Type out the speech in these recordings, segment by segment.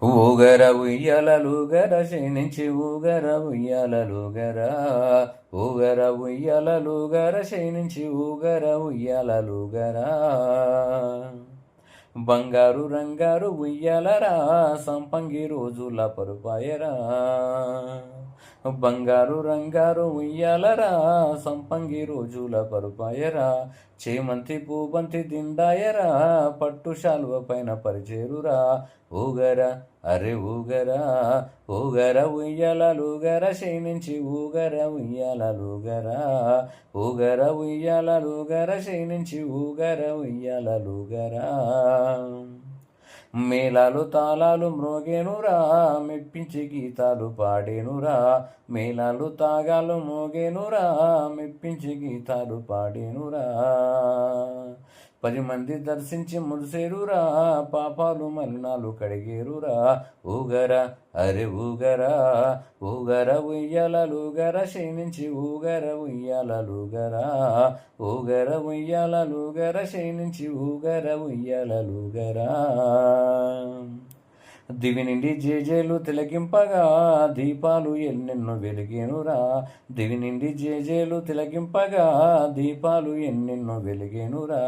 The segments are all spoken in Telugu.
ఊగర ఉయ్యలలుగర శయనించి ఊగర ఉయ్యలలుగర ఊగర ఉయ్యలలుగర శయనించి ఊగర ఉయ్యలలుగర బంగారు రంగారు ఉయ్యలరా సంపంగి రోజుల పరుపాయరా బంగారు రంగారు ఉయ్యాలరా సంపంగి రోజుల పరుపాయరా చేమంతి పూబంతి దిండాయరా పట్టు శాలువ పైన పరిచేరురా ఊగర అరే ఊగరా ఊగర ఉయ్యాలలుగర శయనించి ఊగర ఉయ్యాలలుగరా ఊగర ఉయ్యాలలుగర శయనించి ఊగర ఉయ్యాలలుగరా మేళాలు తాళాలు మ్రోగేనురా మెప్పించి గీతాలు పాడేనురా మేళాలు తాగాలు మోగేనురా మెప్పించి గీతాలు పాడేనురా 10 మంది దర్శించి మురిసేరురా పాపాలు మలినాలు కడిగేరురా ఊగర అరే ఊగరా ఊగర ఉయ్యాలలుగర శయనించి ఊగర ఉయ్యాలలుగరా ఊగర ఉయ్యాలలుగర శయనించి ఊగర ఉయ్యాలలుగరా దివి నిండి జేజేలు తిలకింపగా దీపాలు ఎన్నెన్నో వెలిగేనురా దివి నిండి జేజేలు తిలకింపగా దీపాలు ఎన్నెన్నో వెలిగేనురా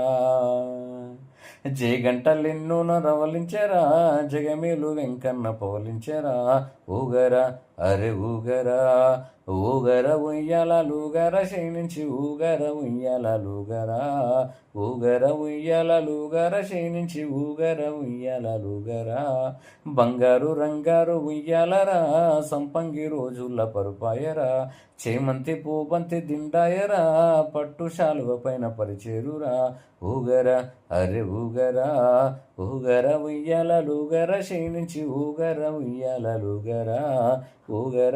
జయగంటలెన్నో రవలించరా జగమేలు వెంకన్న పవలించరా ఊగర అరే ఊగరా ఊగర ఉయ్యాలలుగర శయనించి ఊగర ఉయ్యాలలుగరా ఊగర ఉయ్యాలలుగర శయనించి ఊగర ఉయ్యాలలుగరా బంగారు రంగారు ఉయ్యాలరా సంపంగి రోజుల పరుపాయరా చేమంతి పూబంతి దిండాయరా పట్టు శాలువ పైన పరిచేరురా ఊగర అరే ఊగరా ఊగర ఉయ్యాలలుగర శయనించి ఊగర ఉయ్యాలలుగరా ఊగర